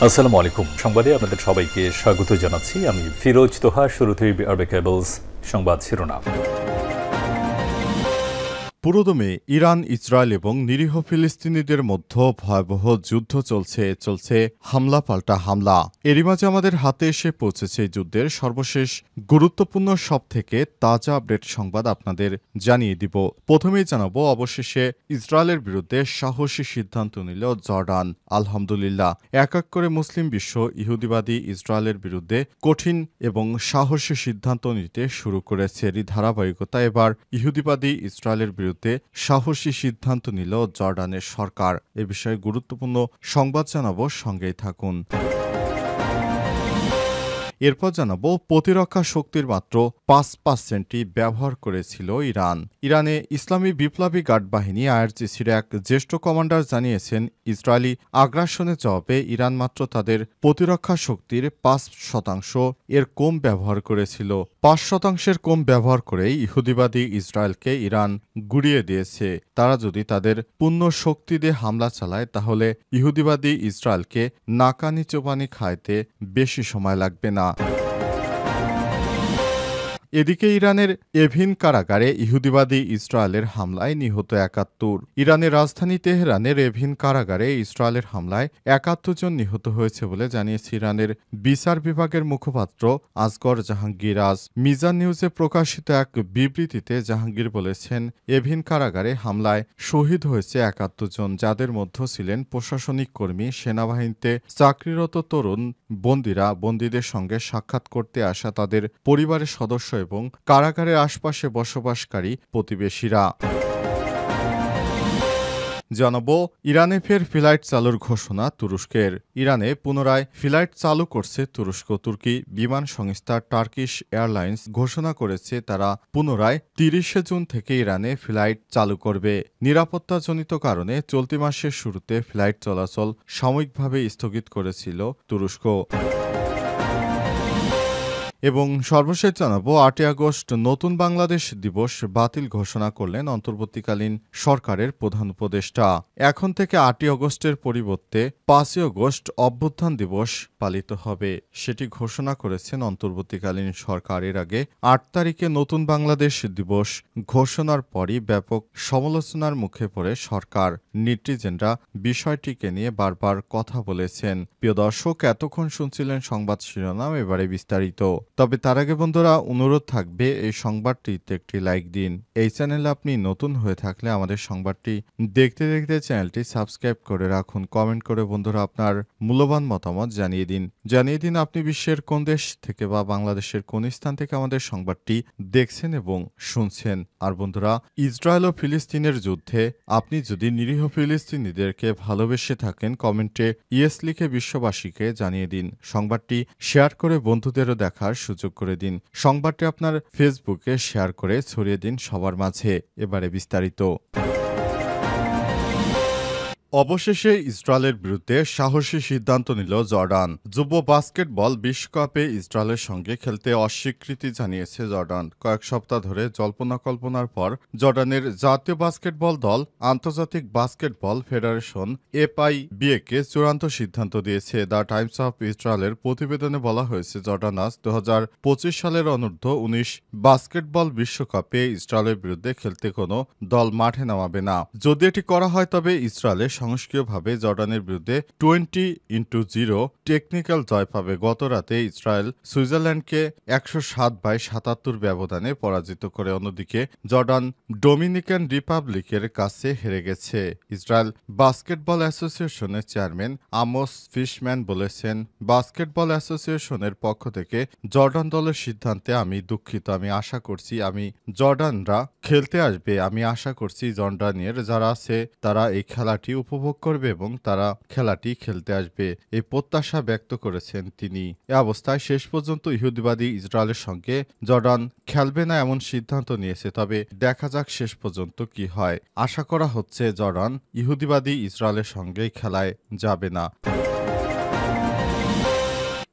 আসসালামু আলাইকুম। সংবাদে আপনাদের সবাইকে স্বাগত জানাচ্ছি। আমি ফিরোজ তোহা। শুরুতেই আরবে কেবলস সংবাদ শিরোনাম। পুরোদমে ইরান, ইসরায়েল এবং নিরীহ ফিলিস্তিনিদের মধ্যে ভয়াবহ যুদ্ধ চলছে হামলা পাল্টা হামলা। এরই মাঝে আমাদের হাতে এসে পৌঁছেছে যুদ্ধের সর্বশেষ গুরুত্বপূর্ণ সবথেকে তাজা আপডেট সংবাদ আপনাদের জানিয়ে দিব। প্রথমেই জানাবো, অবশেষে ইসরায়েলের বিরুদ্ধে সাহসী সিদ্ধান্ত নিল জর্ডান। আলহামদুলিল্লাহ, এক এক করে মুসলিম বিশ্ব ইহুদিবাদী ইসরায়েলের বিরুদ্ধে কঠিন এবং সাহসী সিদ্ধান্ত নিতে শুরু করেছে। এরই ধারাবাহিকতা এবার ইহুদিবাদী ইসরায়েলের বিরুদ্ধে সাহসী সিদ্ধান্ত নিল জর্ডানের সরকার। এ বিষয়ে গুরুত্বপূর্ণ সংবাদ জানাবো, সঙ্গেই থাকুন। এরপর জানাবো, প্রতিরক্ষা শক্তির মাত্র ৫% ব্যবহার করেছিল ইরান। ইরানে ইসলামী বিপ্লবী গার্ড বাহিনী আইআরজিসির এক জ্যেষ্ঠ কমান্ডার জানিয়েছেন, ইসরায়েলি আগ্রাসনের জবাবে ইরান মাত্র তাদের প্রতিরক্ষা শক্তির ৫% এর কম ব্যবহার করেছিল। ৫% কম ব্যবহার করেই ইহুদিবাদী ইসরায়েলকে ইরান গুড়িয়ে দিয়েছে। তারা যদি তাদের পূর্ণ শক্তি দিয়ে হামলা চালায়, তাহলে ইহুদিবাদী ইসরায়েলকে নাকানি চোবানি খাইতে বেশি সময় লাগবে না। এদিকে ইরানের এভিন কারাগারে ইহুদিবাদী ইসরায়েলের হামলায় নিহত ৭১। ইরানের রাজধানী তেহরানের এভিন কারাগারে ইসরায়েলের হামলায় ৭১ জন নিহত হয়েছে বলে জানিয়েছে ইরানের বিচার বিভাগের মুখপাত্র আসগর জাহাঙ্গীর। আজ মিজান নিউজে প্রকাশিত এক বিবৃতিতে জাহাঙ্গীর বলেছেন, এভিন কারাগারে হামলায় শহীদ হয়েছে ৭১ জন, যাদের মধ্যে ছিলেন প্রশাসনিক কর্মী, সেনাবাহিনীতে চাকরিরত তরুণ বন্দীরা, বন্দীদের সঙ্গে সাক্ষাৎ করতে আসা তাদের পরিবারের সদস্য এবং কারাগারের আশপাশে বসবাসকারী প্রতিবেশীরা। জানাবো, ইরানে ফের ফ্লাইট চালুর ঘোষণা তুরস্কের। ইরানে পুনরায় ফ্লাইট চালু করছে তুরস্ক। তুর্কি বিমান সংস্থা টার্কিশ এয়ারলাইন্স ঘোষণা করেছে, তারা পুনরায় ৩০ জুন থেকে ইরানে ফ্লাইট চালু করবে। নিরাপত্তাজনিত কারণে চলতি মাসের শুরুতে ফ্লাইট চলাচল সাময়িকভাবে স্থগিত করেছিল তুরস্ক। এবং সর্বশেষ জানাবো, ৮ই আগস্ট নতুন বাংলাদেশ দিবস বাতিল ঘোষণা করলেন অন্তর্বর্তীকালীন সরকারের প্রধান উপদেষ্টা। এখন থেকে ৮ই আগস্টের পরিবর্তে ৫ই আগস্ট অভ্যুত্থান দিবস পালিত হবে, সেটি ঘোষণা করেছেন অন্তর্বর্তীকালীন সরকার। এর আগে ৮ তারিখে নতুন বাংলাদেশ দিবস ঘোষণার পরই ব্যাপক সমালোচনার মুখে পড়ে সরকার। নেটিজেনরা বিষয়টিকে নিয়ে বারবার কথা বলেছেন। প্রিয় দর্শক, এতক্ষণ শুনছিলেন সংবাদ শিরোনাম, এবারে বিস্তারিত। তবে তার আগে বন্ধুরা, অনুরোধ থাকবে এই সংবাদটিতে একটি লাইক দিন। এই চ্যানেলে আপনি নতুন হয়ে থাকলে আমাদের সংবাদটি দেখতে দেখতে চ্যানেলটি সাবস্ক্রাইব করে রাখুন। কমেন্ট করে বন্ধুরা আপনার মূল্যবান মতামত জানিয়ে দিন আপনি বিশ্বের কোন দেশ থেকে বা বাংলাদেশের কোন স্থান থেকে আমাদের সংবাদটি দেখছেন এবং শুনছেন। আর বন্ধুরা, ইসরায়েল ও ফিলিস্তিনের যুদ্ধে আপনি যদি নিরীহ ফিলিস্তিনিদেরকে ভালোবেসে থাকেন, কমেন্টে ইয়েস লিখে বিশ্ববাসীকে জানিয়ে দিন। সংবাদটি শেয়ার করে বন্ধুদেরও দেখার সুযোগ করে দিন। সংবাদটি আপনার ফেসবুকে শেয়ার করে ছড়িয়ে দিন সবার মাঝে। এবারে বিস্তারিত। অবশেষে ইসরায়েলের বিরুদ্ধে সাহসী সিদ্ধান্ত নিল জর্ডান। যুব বাস্কেটবল বিশ্বকাপে ইসরায়েলের সঙ্গে খেলতে অস্বীকৃতি জানিয়েছে জর্ডান। কয়েক সপ্তাহ ধরে জল্পনা কল্পনার পর জর্ডানের জাতীয় বাস্কেটবল দল আন্তর্জাতিক বাস্কেটবল ফেডারেশন FIBA-কে চূড়ান্ত সিদ্ধান্ত দিয়েছে। দ্য টাইমস অফ ইসরায়েলের প্রতিবেদনে বলা হয়েছে, জর্ডান আজ 2025 সালের অনূর্ধ্ব-19 বাস্কেটবল বিশ্বকাপে ইসরায়েলের বিরুদ্ধে খেলতে কোনো দল মাঠে নামাবে না। যদি এটি করা হয়, তবে ইসরায়েলের সংস্কীয়ভাবে জর্ডানের বিরুদ্ধে 20-0 টেকনিক্যাল জয় পাবে। গত রাতে ইসরায়েল সুইজারল্যান্ডকে 107-77 ব্যবধানে পরাজিত করে। অন্যদিকে জর্ডান ডোমিনিকান রিপাবলিকের কাছে হেরে গেছে। ইসরায়েল বাস্কেটবল অ্যাসোসিয়েশনের চেয়ারম্যান আমোস ফিশম্যান বলেছেন, বাস্কেটবল অ্যাসোসিয়েশনের পক্ষ থেকে জর্ডান দলের সিদ্ধান্তে আমি দুঃখিত। আমি আশা করছি জর্ডানরা খেলতে আসবে। আমি আশা করছি জর্ডানের যারা আছে তারা এই খেলাটি উপভোগ করবে এবং তারা খেলাটি খেলতে আসবে, এই প্রত্যাশা ব্যক্ত করেছেন তিনি। এ অবস্থায় শেষ পর্যন্ত ইহুদিবাদী ইসরায়েলের সঙ্গে জর্ডান খেলবে না এমন সিদ্ধান্ত নিয়েছে। তবে দেখা যাক শেষ পর্যন্ত কি হয়। আশা করা হচ্ছে জর্ডান ইহুদিবাদী ইসরায়েলের সঙ্গেই খেলায় যাবে না।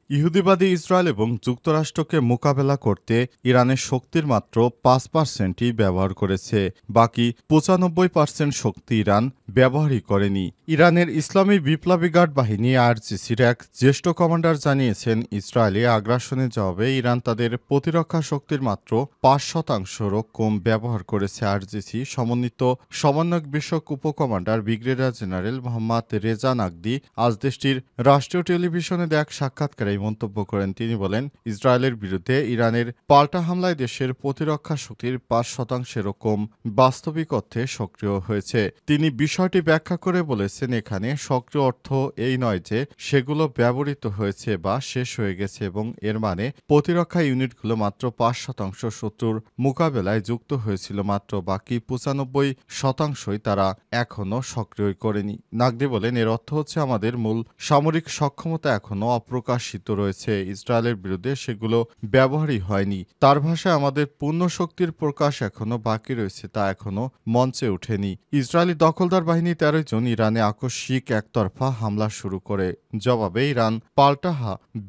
ইহুদিবাদী ইসরায়েল এবং যুক্তরাষ্ট্রকে মোকাবেলা করতে ইরানের শক্তির মাত্র ৫%ই ব্যবহার করেছে। বাকি ৯৫% শক্তি ইরান ব্যবহারই করেনি। ইরানের ইসলামী বিপ্লবী গার্ড বাহিনী আইআরজিসির এক জ্যেষ্ঠ কমান্ডার জানিয়েছেন, ইসরায়েলে আগ্রাসনের জবাবে ইরান তাদের প্রতিরক্ষা শক্তির মাত্র ৫%রও কম ব্যবহার করেছে। আইআরজিসি সমন্বিত সমন্বয়ক বিষয়ক উপকমান্ডার brigadier general Mohammad Reza Naqdi আজ দেশটির রাষ্ট্রীয় টেলিভিশনে দেয়া এক সাক্ষাৎকারে মন্তব্য করেন। তিনি বলেন, ইসরায়েলের বিরুদ্ধে ইরানের পাল্টা হামলায় দেশের প্রতিরক্ষা শক্তির ৫%-এরও কম বাস্তবিক অর্থে সক্রিয় হয়েছে। তিনি বিষয়টি ব্যাখ্যা করে বলেছেন, এখানে সক্রিয় অর্থ এই নয় যে সেগুলো ব্যবহৃত হয়েছে বা শেষ হয়ে গেছে, এবং এর মানে প্রতিরক্ষা ইউনিটগুলো মাত্র ৫% শত্রুর মোকাবেলায় যুক্ত হয়েছিল, মাত্র বাকি ৯৫%ই তারা এখনও সক্রিয় করেনি। নাকদি বলেন, এর অর্থ হচ্ছে আমাদের মূল সামরিক সক্ষমতা এখনও অপ্রকাশিত রয়েছে, ইসরায়েলের বিরুদ্ধে সেগুলো ব্যবহারই হয়নি। তার ভাষায়, আমাদের পূর্ণ শক্তির প্রকাশ এখনও বাকি রয়েছে, তা এখনও মঞ্চে ওঠেনি। ইসরায়েলি দখলদার বাহিনী ১৩ জন ইরানে আকস্মিক একতরফা হামলা শুরু করে। জবাবে ইরান পাল্টা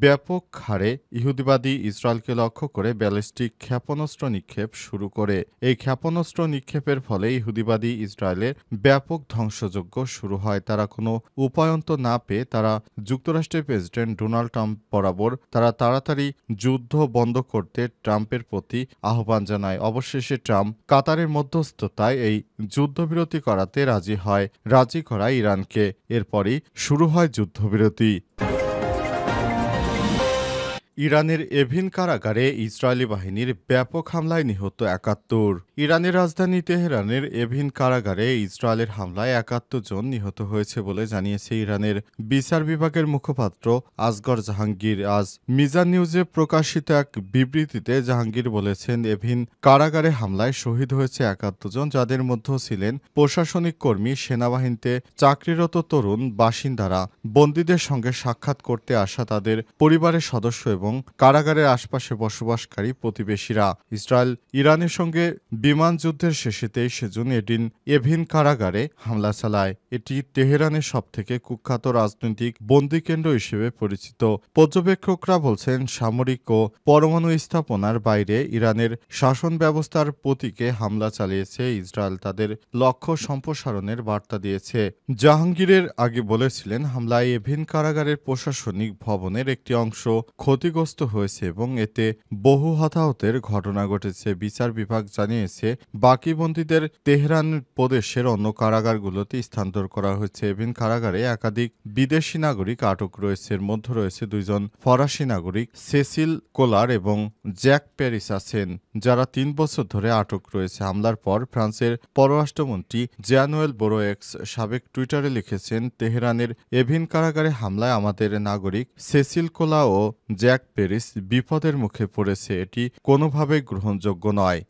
ব্যাপক হারে ইহুদিবাদী ইসরায়েলকে লক্ষ্য করে ব্যালিস্টিক ক্ষেপণাস্ত্র নিক্ষেপ শুরু করে। এই ক্ষেপণাস্ত্র নিক্ষেপের ফলে ইহুদিবাদী ইসরায়েলের ব্যাপক ধ্বংসযজ্ঞ শুরু হয়। তারা কোনো উপায়ন্ত না পেয়ে তারা যুক্তরাষ্ট্রের প্রেসিডেন্ট ডোনাল্ড ট্রাম্প বরাবর তারা তাড়াতাড়ি যুদ্ধ বন্ধ করতে ট্রাম্পের প্রতি আহ্বান জানায়। অবশেষে ট্রাম্প কাতারের মধ্যস্থতায় এই যুদ্ধবিরতি করাতে রাজি করায় ইরানকে। এরপরই শুরু হয় যুদ্ধবিরতি। ইরানের এভিন কারাগারে ইসরায়েলি বাহিনীর ব্যাপক হামলায় নিহত ৭১। ইরানের রাজধানী তেহরানের এভিন কারাগারে ইসরায়েলের হামলায় ৭১ জন নিহত হয়েছে বলে জানিয়েছে ইরানের বিচার বিভাগের মুখপাত্র আসগর জাহাঙ্গীর। আজ মিজান নিউজে প্রকাশিত এক বিবৃতিতে জাহাঙ্গীর বলেছেন, এভিন কারাগারে হামলায় শহীদ হয়েছে ৭১ জন, যাদের মধ্যে ছিলেন প্রশাসনিক কর্মী, সেনাবাহিনীতে চাকরিরত তরুণ বাসিন্দারা, বন্দীদের সঙ্গে সাক্ষাৎ করতে আসা তাদের পরিবারের সদস্য এবং কারাগারের আশপাশে বসবাসকারী প্রতিবেশীরা। ইসরায়েল ইরানের সঙ্গে বিমান যুদ্ধের শেষে ২৩ জুন এভিন কারাগারে হামলা চালায়। এটি তেহরানের সবথেকে কুখ্যাত রাজনৈতিক বন্দিকেন্দ্র হিসেবে পরিচিত। পর্যবেক্ষকরা বলছেন, সামরিক ও পরমাণু স্থাপনার বাইরে ইরানের শাসন ব্যবস্থার প্রতীকে হামলা চালিয়েছে ইসরায়েল, তাদের লক্ষ্য সম্প্রসারণের বার্তা দিয়েছে। জাহাঙ্গীরের আগে বলেছিলেন, হামলায় এভিন কারাগারের প্রশাসনিক ভবনের একটি অংশ ক্ষতিগ্রস্ত হয়েছে এবং এতে বহু হতাহতের ঘটনা ঘটেছে। বিচার বিভাগ জানিয়েছে, বাকি বন্দীদের তেহরান প্রদেশের অন্য কারাগারগুলোতে স্থানান্তর করা হয়েছে। এভিন কারাগারে একাধিক বিদেশি নাগরিক আটক রয়েছে। এর মধ্যে রয়েছে ২ জন ফরাসি নাগরিক, সেসিল কোলার এবং জ্যাক প্যারিস আছেন, যারা ৩ বছর ধরে আটক রয়েছে। হামলার পর ফ্রান্সের পররাষ্ট্রমন্ত্রী জ্যানুয়েল বোরোয়েক্স সাবেক টুইটারে লিখেছেন, তেহরানের এভিন কারাগারে হামলায় আমাদের নাগরিক সেসিল কোলা ও জ্যাক প্যারিস বিপদের মুখে পড়েছে, এটি কোনোভাবেই গ্রহণযোগ্য নয়।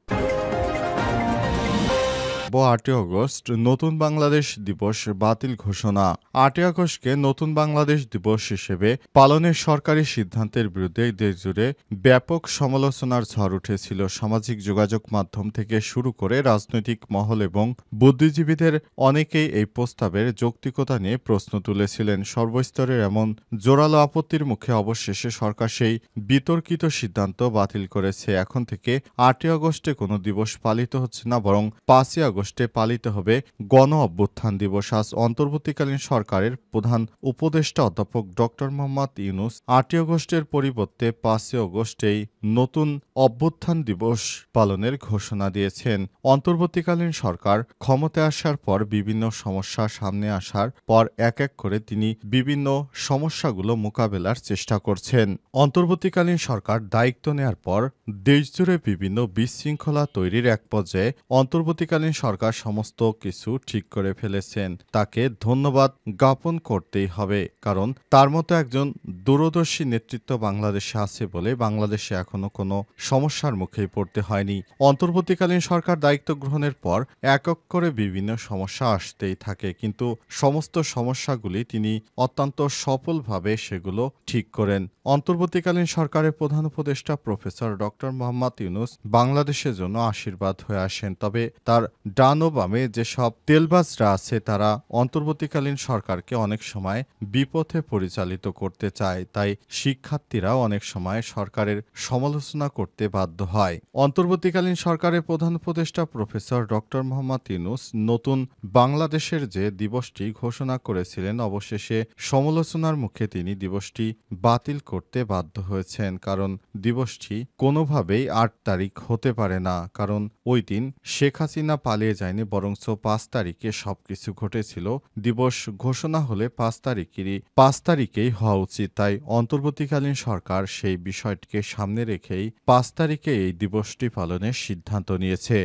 ৮ই আগস্ট নতুন বাংলাদেশ দিবস বাতিল ঘোষণা। ৮ই আগস্টকে নতুন বাংলাদেশ দিবস হিসেবে পালনের সরকারি সিদ্ধান্তের বিরুদ্ধে দেশজুড়ে ব্যাপক সমালোচনার ঝড় উঠেছিল। সামাজিক যোগাযোগ মাধ্যম থেকে শুরু করে রাজনৈতিক মহল এবং বুদ্ধিজীবীদের অনেকেই এই প্রস্তাবের যৌক্তিকতা নিয়ে প্রশ্ন তুলেছিলেন। সর্বস্তরের এমন জোরালো আপত্তির মুখে অবশেষে সরকার সেই বিতর্কিত সিদ্ধান্ত বাতিল করেছে। এখন থেকে ৮ই আগস্টে কোনো দিবস পালিত হচ্ছে না, বরং ৫ই আগস্টে পালিত হবে গণ অভ্যুত্থান দিবস। আজ অন্তর্বর্তীকালীন সরকারের প্রধান উপদেষ্টা অধ্যাপক ডক্টর মোহাম্মদ ইউনূস ৮ই আগস্টের পরিবর্তে ৫ই আগস্টেই নতুন অভ্যুত্থান দিবস পালনের ঘোষণা দিয়েছেন। অন্তর্বর্তীকালীন সরকার ক্ষমতায় আসার পর বিভিন্ন সমস্যা সামনে আসার পর এক এক করে তিনি বিভিন্ন সমস্যাগুলো মোকাবেলার চেষ্টা করছেন। অন্তর্বর্তীকালীন সরকার দায়িত্ব নেয়ার পর দেশজুড়ে বিভিন্ন বিশৃঙ্খলা তৈরির এক পর্যায়ে অন্তর্বর্তীকালীন সরকার সমস্ত কিছু ঠিক করে ফেলেছেন। তাকে ধন্যবাদ জ্ঞাপন করতেই হবে, কারণ তার মতো একজন দূরদর্শী নেতৃত্ব বাংলাদেশে আছে বলে বাংলাদেশে এখনো কোনো সমস্যার মুখে পড়তে হয়নি। অন্তর্বর্তীকালীন সরকার দায়িত্ব গ্রহণের পর এক এক করে বিভিন্ন সমস্যা আসতেই থাকে, কিন্তু সমস্ত সমস্যাগুলি তিনি অত্যন্ত সফলভাবে সেগুলো ঠিক করেন। অন্তর্বর্তীকালীন সরকারের প্রধান উপদেষ্টা প্রফেসর ডক্টর মোহাম্মদ ইউনূস বাংলাদেশের জন্য আশীর্বাদ হয়ে আসেন, তবে তার ডান ও বামে যেসব তেলবাজরা আছে তারা অন্তর্বর্তীকালীন সরকারকে অনেক সময় বিপথে পরিচালিত করতে চায়, তাই শিক্ষার্থীরাও অনেক সময় সরকারের সমালোচনা করতে বাধ্য হয়। অন্তর্বর্তীকালীন সরকারের প্রধান উপদেষ্টা প্রফেসর ডক্টর মোহাম্মদ ইউনূস নতুন বাংলাদেশের যে দিবসটি ঘোষণা করেছিলেন, অবশেষে সমালোচনার মুখে তিনি দিবসটি বাতিল করতে বাধ্য হয়েছেন। কারণ দিবসটি কোনোভাবেই ৮ তারিখ হতে পারে না, কারণ ওই দিন শেখ হাসিনা পালিয়ে যায়নি, বরঞ্চ ৫ তারিখে সবকিছু ঘটেছিল। দিবস ঘোষণা হলে ৫ তারিখেই হওয়া উচিত। তাই অন্তর্বর্তীকালীন সরকার সেই বিষয়টিকে সামনে রেখেই ৫ তারিখে এই দিবসটি পালনের সিদ্ধান্ত নিয়েছে।